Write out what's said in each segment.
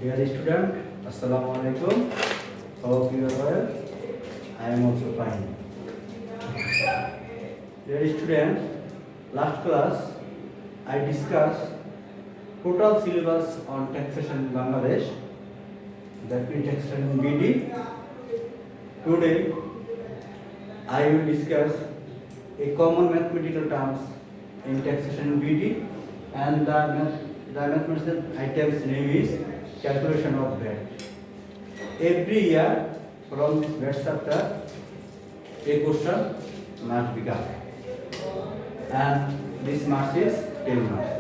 Dear student, Assalamu alaikum. Hope you are well. I am also fine. Dear student, last class I discussed total syllabus on taxation in Bangladesh, that means taxation in BD. Today I will discuss a common mathematical terms in taxation in BD, and the mathematical item's name is calculation of VAT. Every year from VAT chapter a question must be done, and this marks is 10 marks.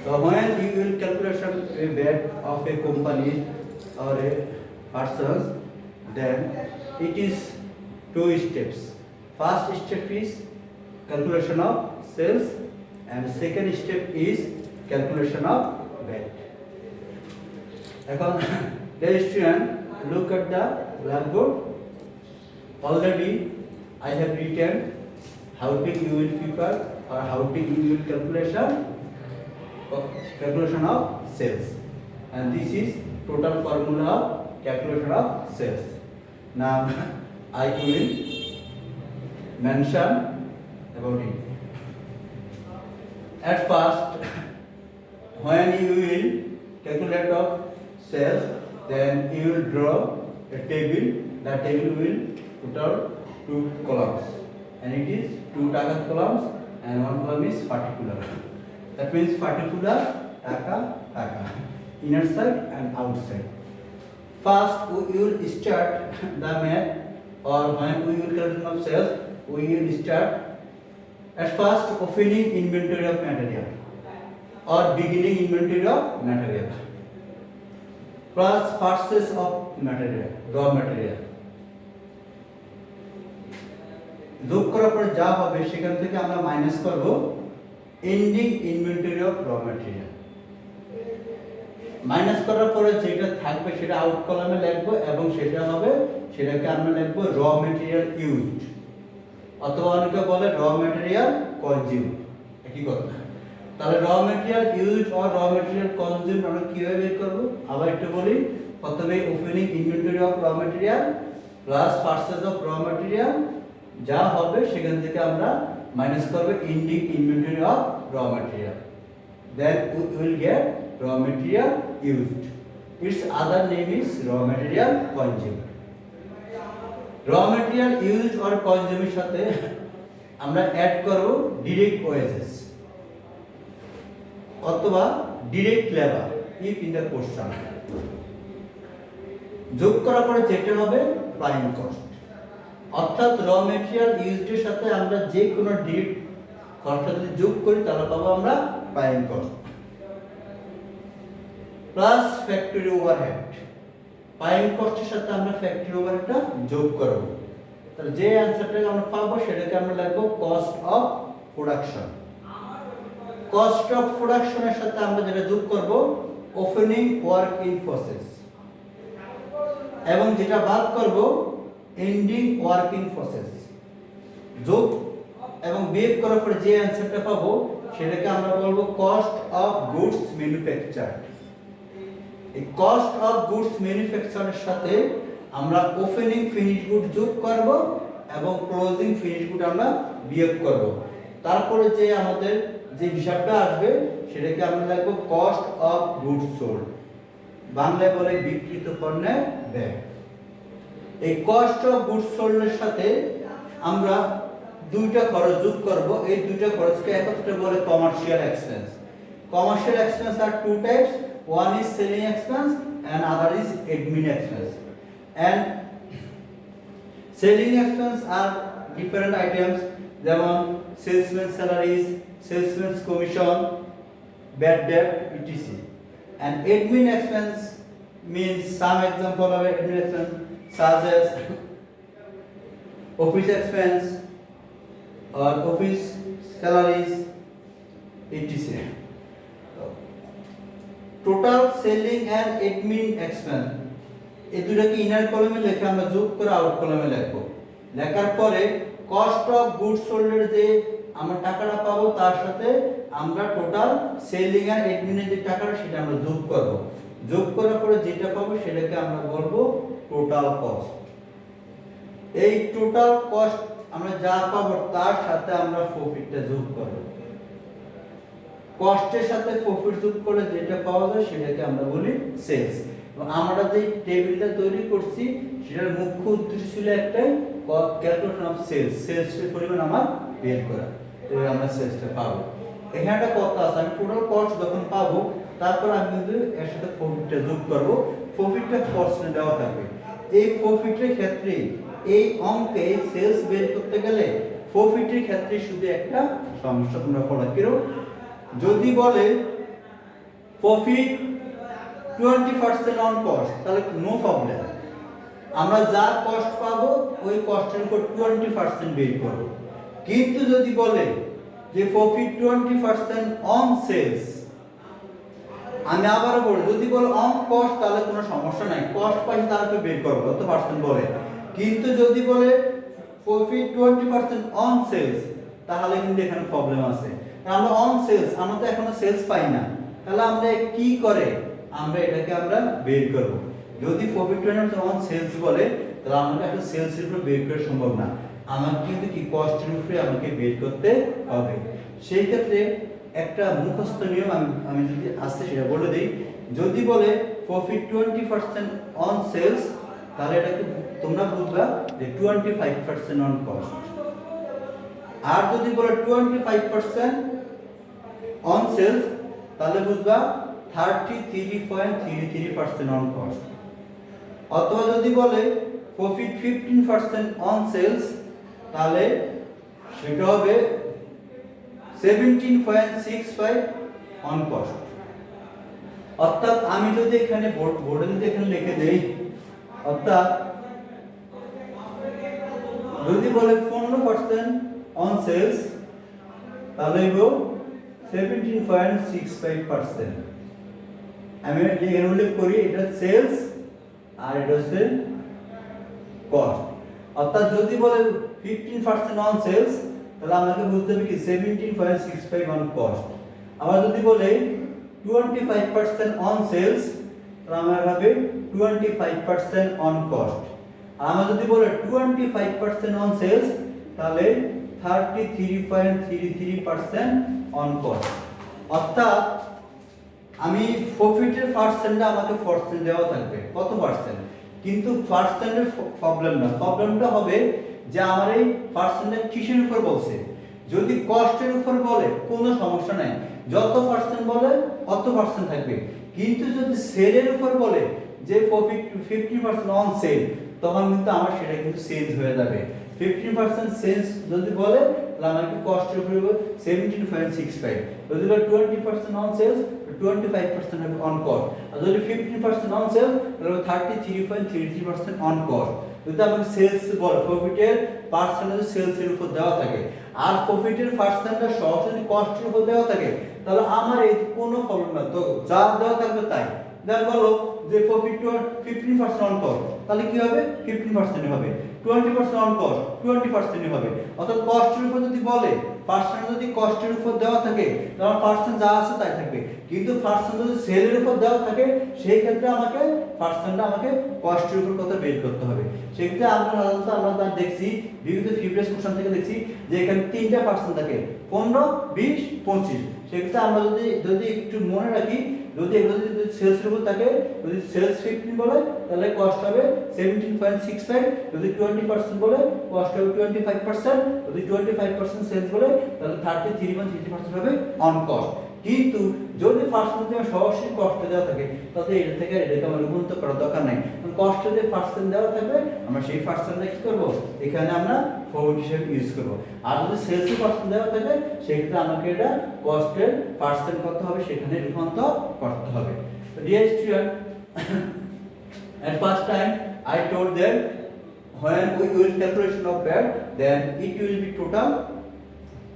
So when you will calculation a VAT of a company or a person, then it is two steps. First step is calculation of sales, and second step is calculation of VAT. Now, dear student, look at the blackboard. Already I have written how to you will prepare or how to you will calculation of sales, and this is total formula of calculation of sales. Now I will mention about it. At first, when you will calculate of sales, then you will draw a table. The table will total 2 columns, and it is 2 target columns, and 1 column is particular. That means particular taka, inner side and outside. First, we will start the math, or when we will calculate of sales, we will start at first opening inventory of material or beginning inventory of material plus purchase of material, raw material. যোগ করার পর যা হবে সেখান থেকে আমরা minus করব ending inventory of র ম্যাটেরিয়াল। মাইনাস করার পরে যেটা থাকবে সেটা আউট কলামে লিখব, এবং সেটাকে আমরা লিখব র ম্যাটেরিয়াল ইউজড, অথবা অনেকে বলে র ম্যাটেরিয়াল কনজিউমড, একই কথা। তাহলে র ম্যাটেরিয়াল ইউজড অর র ম্যাটেরিয়াল কনজিউমড আমরা কিভাবে বের করব? আবার একটু বলি। প্রথমে ওপেনিং ইনভেন্টরি অফ র ম্যাটেরিয়াল প্লাস পারচেজ অফ র ম্যাটেরিয়াল, যা হবে সেখান থেকে আমরা মাইনাস করব এন্ডিং ইনভেন্টরি অফ র material, then we will get raw material used. Its other name is raw material consumed. Raw material used or consumed এর সাথে আমরা অ্যাড করব direct wages অথবা direct labor if in the question. যোগ করার পরে যেটা হবে প্রাইম কস্ট, অর্থাৎ র ম্যাটেরিয়াল ইউজড এর সাথে আমরা যে কোনো ডিরেক্ট খরচটা যদি যোগ করি তাহলে পাবো আমরা prime cost plus factory overhead. Prime কস্টের সাথে আমরা ফ্যাক্টরি ওভারহেডটা যোগ করব, তাহলে যে অ্যানসারটা আমরা পাবো সেটাকে আমরা লিখব cost of production. Cost of প্রোডাকশনের সাথে আমরা যেটা যোগ করব ওপেনিং ওয়ার্ক ইন প্রসেস, এবং যেটা বাদ করব এন্ডিং ওয়ার্ক ইন প্রসেস। যোগ এবং বিয়োগ করার পরে যে অ্যানসারটা পাবো সেটাকে আমরা বলবো কস্ট অফ গুডস ম্যানুফ্যাকচার। এই কস্ট অফ গুডস ম্যানুফ্যাকচারের সাথে আমরা ওপেনিং ফিনিশ গুড যোগ করব এবং ক্লোজিং ফিনিশ গুড আমরা বিয়োগ করব। তারপরে যে আমাদের যে হিসাবটা আসবে সেটাকে আমরা লিখব কস্ট অফ গুডস সোল্ড, বাংলায় বলে বিক্রিত পণ্যের ব্যয়। এই কস্ট অফ গুডস সোল্ডের সাথে আমরা দুইটা খরচ যোগ করব। এই দুইটা খরচকে একত্রে বলে commercial expense. Commercial expense are two types. One is selling expense and other is admin expense. And selling expense are different items, যেমন salesman salaries, salesman's commission, bad debt, etc. And admin expense means some example of admin expense such as office expense or office salaries, etc. Total selling and admin expense এই দুটোকে inner কলামে লিখে আমরা যোগ করে out কলামে লিখব। লেখার পরে কস্ট অফ গুডস সোল্ড এর যে আমরা টাকাটা পাবো তার সাথে আমরা টোটাল সেলিং আর অ্যাডমিনের যে টাকাটা সেটা আমরা যোগ করব। যোগ করার পরে যেটা পাবো সেটাকে আমরা বলবো টোটাল কস্ট। এই টোটাল কস্ট আমরা যা পাবো তার সাথে আমরা প্রফিটটা যোগ করব। কস্টের সাথে প্রফিট যোগ করলে যেটা পাওয়া যায় সেটাকে আমরা বলি সেলস। এবং আমরা যে টেবিলটা তৈরি করছি সেটার মুখ্য উদ্দেশ্য ছিল একটাই, ক্যালকুলেশন অফ সেলস, সেলসের পরিমাণ আমার বের করা। তবে আমরা সেলসটা পাবো। এখানে একটা কথা আছে, আমি টোটাল কস্ট যখন পাবো তারপর আমি কিন্তু এর সাথে প্রফিটটা যোগ করব। প্রফিটটা পার্সেন্ট দেওয়া থাকবে। এই প্রফিটের ক্ষেত্রে এই অঙ্কে সেলস বের করতে গেলে প্রফিটের ক্ষেত্রে শুধু একটা সমস্যা তোমরা পড়া কিরো, যদি বলে প্রফিট 20% অন কস্ট তাহলে নো প্রবলেম, আমরা যা কস্ট পাবো ওই কস্টের উপর 20% বের করব। কিন্তু যদি বলে যে প্রফিট 20% অন সেলস, আমি আবার বলি যদি বলে অন কস্ট তাহলে কোনো সমস্যা নাই, কস্ট পাইছি তার উপর বের করব কত পার্সেন্ট বলে। কিন্তু যদি বলে প্রফিট 20% অন সেলস তাহলে কিন্তু এখানে প্রবলেম আছে। আমরা অন সেলস, আমরা তো এখনো সেলস পাই না, তাহলে আমরা কি করে আমরা এটাকে আমরা বের করব। যদি প্রফিট 20% অন সেলস বলে তাহলে আমাকে একটা সেলসের উপর বের করা সম্ভব না, আমাকে কিন্তু কি কস্টের উপরে আমাকে বের করতে হবে। সেই ক্ষেত্রে একটা মুখস্থ নিয়ম আমি যদি আসছে সেটা বলে দিই। যদি বলে প্রফিট 20% অন সেলস তাহলে এটাকে তোমরা বুঝবা যে 25% অন কস্ট। আর যদি বলে 25% অন সেলস তাহলে বুঝবা 33.33% অন কস্ট। অথবা যদি বলে প্রফিট 15% অন সেলস তাহলে সেটা হবে 17.65 অন কস্ট। অর্থাৎ আমি যদি এখানে বোর্ডে যদি এখানে লিখে দেই, অর্থাৎ যদি বলে 15% অন সেলস তাহলে হবে 17.65%। আমি এখানে উল্লেখ করি এটা সেলস আর এটা হচ্ছে কস্ট। অর্থাৎ যদি বলে 15% অন সেলস তাহলে আমাকে বুঝতে হবে কি 17.65 অন কস্ট। আবার যদি বলে 25% অন সেলস তাহলে আমার হবে 25% অন কস্ট। আমরা যদি বলে 25% অন সেলস তাহলে 33.33% অন কস্ট। অর্থাৎ আমি প্রফিটের পার্সেন্টটা আমাকে পার্সেন্ট দেওয়া থাকবে কত পার্সেন্ট, কিন্তু পার্সেন্টের প্রবলেম না, প্রবলেমটা হবে যে আমার এই পার্সেন্টটা কিসের উপর বলছে। যদি কস্টের উপর বলে কোনো সমস্যা নাই, যত পার্সেন্ট বলে অত পার্সেন্ট থাকবে। কিন্তু যদি সেলের উপর বলে যে প্রফিট 50% অন সেল তখন কিন্তু আমার সেটা কিন্তু চেঞ্জ হয়ে যাবে। 15% সেলস যদি বলে তাহলে আমাকে কস্টের উপর 17.65, যদি বলে 20% অন সেলস 25% হবে অন কস্ট, আর যদি 15% অন সেলস তাহলে 33.33% অন কস্ট। যদি আমাকে সেলস বলে প্রফিটের পার্সেন্টেজ সেলসের উপর দেওয়া থাকে আর প্রফিটের পার্সেন্টটা সরাসরি কস্টের উপর দেওয়া থাকে তাহলে আমার এই কোনো প্রবলেম না, তো যা দেওয়া থাকবে তাই। দেন বলো যে প্রফিট 15% অন কস্ট তাহলে কি হবে 15% হবে, 20% অন কস্ট 20% হবে। অর্থাৎ কস্টের উপর যদি বলে পার্সেন্ট যদি কস্টের উপর দেওয়া থাকে তাহলে পার্সেন্ট যা আছে তাই থাকবে, কিন্তু পার্সেন্ট যদি সেলের উপর দেওয়া থাকে সেই ক্ষেত্রে আমাকে পার্সেন্টটা আমাকে কস্টের উপর কত বের করতে হবে। সেক্ষেত্রে আমরা সাধারণত আমরা দেখছি বিভিন্ন প্রিভিয়াস কোশ্চেন থেকে দেখছি যে এখানে তিনটা পার্সেন্ট থাকে 15, 20, 25। সেক্ষেত্রে আমরা যদি একটু মনে রাখি যদি এগুলো যদি সেলসের উপর থাকে, যদি সেলস 15 বলে তাহলে কস্ট হবে 17.65, যদি 20% বলে কস্ট হবে 25%, যদি 25% সেলস বলে তাহলে 33.33% হবে অন কস্ট। কিন্তু যদি পার্সেন্ট দেওয়া সরাসরি কস্ট দেওয়া থাকে তাহলে এটা থেকে এটাকে আমরা রূপান্তর করার দরকার নাই, কস্ট যে পার্সেন্ট দেওয়া থাকবে আমরা সেই পার্সেন্টটা কি করব এখানে আমরা ফরওয়ার্ড হিসেবে ইউজ করব। আর যদি সেলসের পার্সেন্ট দেওয়া থাকে সেক্ষেত্রে আমাকে এটা কস্টের পার্সেন্ট কত হবে সেখানে রূপান্তর করতে হবে। Dear student, at first time I told them when we use calculation of that then it will be total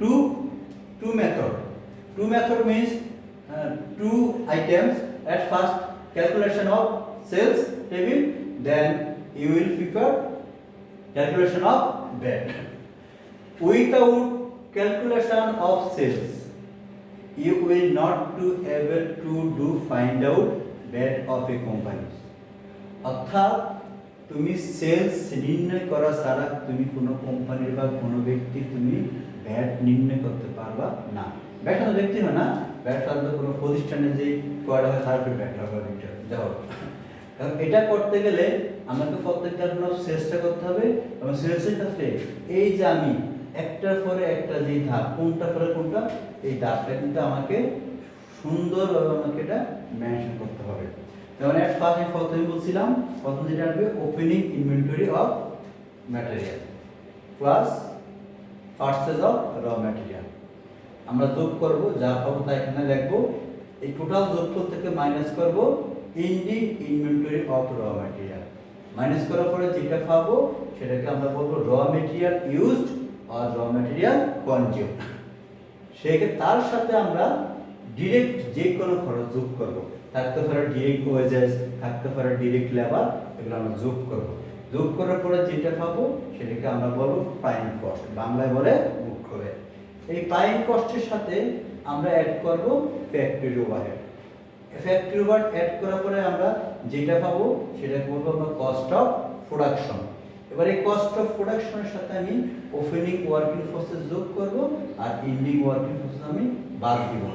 two method. Two method means two items. At first calculation of sales table, then you will prepare calculation of that. Without calculation of sales, you will not to able to do find out that of a company. অর্থাৎ তুমি sales নির্ণয় করা ছাড়া তুমি কোনো কোম্পানির বা কোনো ব্যক্তি তুমি ভ্যাট নির্ণয় করতে পারবা না। ভ্যাট তো ব্যক্তি হয় না, ভ্যাট সাধারণত কোনো প্রতিষ্ঠানে যে কয়টা হয় তার ভ্যাট লাগবে যাও। কারণ এটা করতে গেলে আমাকে প্রত্যেকটা সেলসটা করতে হবে এবং সেলসের ক্ষেত্রে এই যে আমি একটার পরে একটা যে ধাপ, কোনটা পরে কোনটা, এই ধাপটা কিন্তু আমাকে সুন্দরভাবে আমাকে এটা মেনশন করতে হবে। যেমন এট ফার্স্ট আমি প্রথমে বলছিলাম, প্রথম যেটা আসবে opening inventory of material plus purchase of র ম্যাটেরিয়াল। আমরা যোগ করব, যা পাবো তা এখানে লিখবো। এই টোটাল যোগফল থেকে মাইনাস করব ইন্ডিং ইনভেন্টরি অফ র ম্যাটেরিয়াল। মাইনাস করার পরে যেটা পাবো সেটাকে আমরা বলবো র ম্যাটেরিয়াল ইউজড আর র ম্যাটেরিয়াল কনজিউম। সেক্ষেত্রে তার সাথে আমরা ডিরেক্ট যে কোনো খরচ যোগ করব। থাকতে পারে ডিরেক্ট ওয়েজেস, থাকতে পারে ডিরেক্ট লেবার, এগুলো আমরা যোগ করব। যোগ করার পরে যেটা পাবো সেটাকে আমরা বলবো প্রাইম কস্ট, বাংলায় বলে মুখ্য ব্যয়। এই প্রাইম কস্টের সাথে আমরা অ্যাড করব factory overhead. Factory overhead add করার পরে আমরা যেটা পাবো সেটাকে বলবো আমরা কস্ট অফ প্রোডাকশন। এবার এই কস্ট অফ প্রোডাকশনের সাথে আমি ওপেনিং ওয়ার্কিং প্রসেস যোগ করব আর এন্ডিং ওয়ার্কিং প্রসেস আমি বাদ দিব।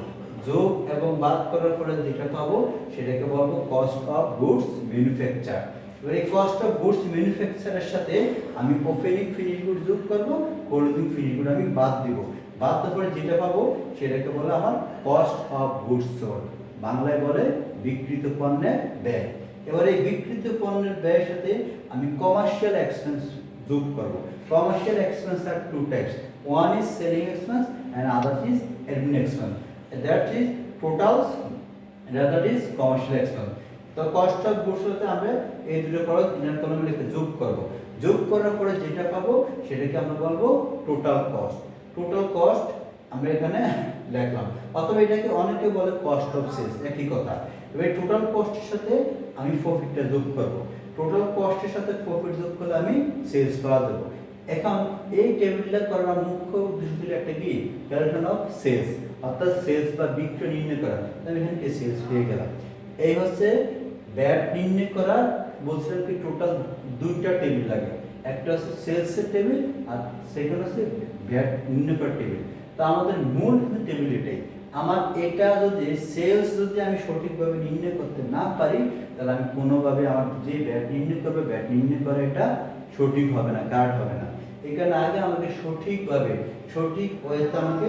যোগ এবং বাদ করার পরে যেটা পাবো সেটাকে বলবো কস্ট অফ গুডস ম্যানুফ্যাকচার। এবার এই কস্ট অফ গুডস ম্যানুফ্যাকচারের সাথে আমি ওপেনিং ফিনিশ গুড যোগ করব, ক্লোজিং ফিনিশ গুড আমি বাদ দিব। বাদ দেওয়ার পরে যেটা পাবো সেটাকে বলে আমার কস্ট অফ গুডস সোল্ড, বাংলায় বলে বিক্রিত পণ্যের ব্যয়। এবার এই বিক্রিত পণ্যের ব্যয়ের সাথে আমি কমার্শিয়াল এক্সপেন্স যোগ করব। Commercial expense are two types, one is selling expense and other is admin expense. That is totals and other is commercial expense. তো কস্ট অফ গুডস হতে আমরা এই দুটো খরচ ইনার কলামে লিখে যোগ করব। যোগ করার পরে যেটা পাবো সেটাকে আমরা বলবো টোটাল কস্ট। টোটাল কস্ট আমরা এখানে লিখলাম, অথবা এটাকে অনেকে বলে কস্ট অফ সেলস, একই কথা। এবার টোটাল কস্টের সাথে আমি প্রফিটটা যোগ করব। টোটাল কস্টের সাথে প্রফিট যোগ করলে আমি সেলস পাওয়া যাব। এখন এই টেবিলটা করার মুখ্য উদ্দেশ্য ছিল একটা কি, ক্যালকুলেশন অফ সেলস, অর্থাৎ সেলস বা বিক্রয় নির্ণয় করা। আমি এখানে সেলস পেয়ে গেলাম। এই হচ্ছে ব্যাট নির্ণয় করার, বলছিলাম কি টোটাল দুইটা টেবিল লাগে, একটা হচ্ছে সেলসের টেবিল আর সেকেন্ড হচ্ছে ব্যাট নির্ণয় করার টেবিল। তো আমাদের মূল টেবিল এটাই। আমার এটা যদি সেলস যদি আমি সঠিকভাবে নির্ণয় করতে না পারি তাহলে আমি কোনোভাবে আমার যে ব্যাট নির্ণয় করবে, ব্যাট নির্ণয় করা এটা সঠিক হবে না, কারেক্ট হবে না। এখানে আগে আমাকে সঠিকভাবে, সঠিক ওয়েতে আমাকে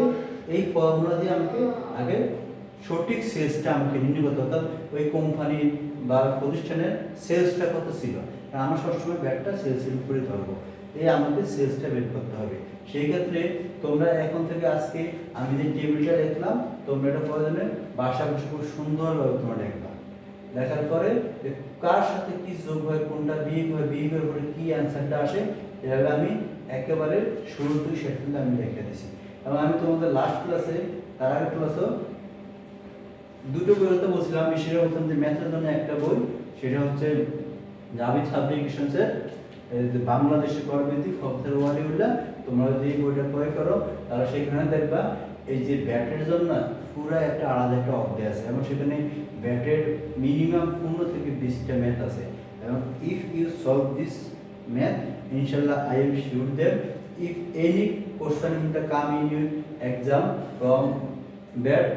এই ফর্মুলা দিয়ে আমাকে আগে সঠিক সেলসটা আমাকে নির্ণয় করতে হবে। অর্থাৎ ওই কোম্পানির বা প্রতিষ্ঠানের সেলসটা কত ছিল, আমরা সবসময় ব্যাটটা সেলসের উপরে ধরবো, এই আমাকে সেলসটা বের করতে হবে। সেই ক্ষেত্রে তোমরা এখন থেকে আজকে আমি যে টেবিলটা লিখলাম তোমরা এটা প্রয়োজনে বাসা বসে খুব সুন্দরভাবে তোমরা লিখবা। লেখার পরে কার সাথে কি যোগ হয়, কোনটা বিয়োগ হয়, বিয়োগের পরে কি অ্যান্সারটা আসে, এভাবে আমি একেবারে শুরু থেকে শেষ পর্যন্ত আমি লিখে দিছি। এবং আমি তোমাদের লাস্ট ক্লাসে, তার আগের ক্লাসেও দুটো বই হতে বলছিলাম, সেটা বলছিলাম যে ম্যাথের জন্য একটা বই, সেটা হচ্ছে জাভিদ ফাব্রিকেশনসের বাংলাদেশে করবৃদ্ধি ফখর ওয়ালিউল্লাহ। তোমরা যদি এই বইটা ক্রয় করো তাহলে সেখানে দেখবা এই যে ব্যাটের জন্য পুরো একটা আলাদা একটা অধ্যায় আছে এবং সেখানে ব্যাটের মিনিমাম 15 থেকে 20টা ম্যাথ আছে। এবং if you solve this math ইনশাআল্লাহ I am sure that if any question in the come in your exam from that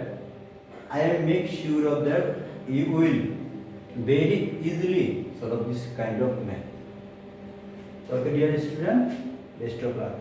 I am make sure of that you will very easily solve this kind of math. Okay dear student, best of luck.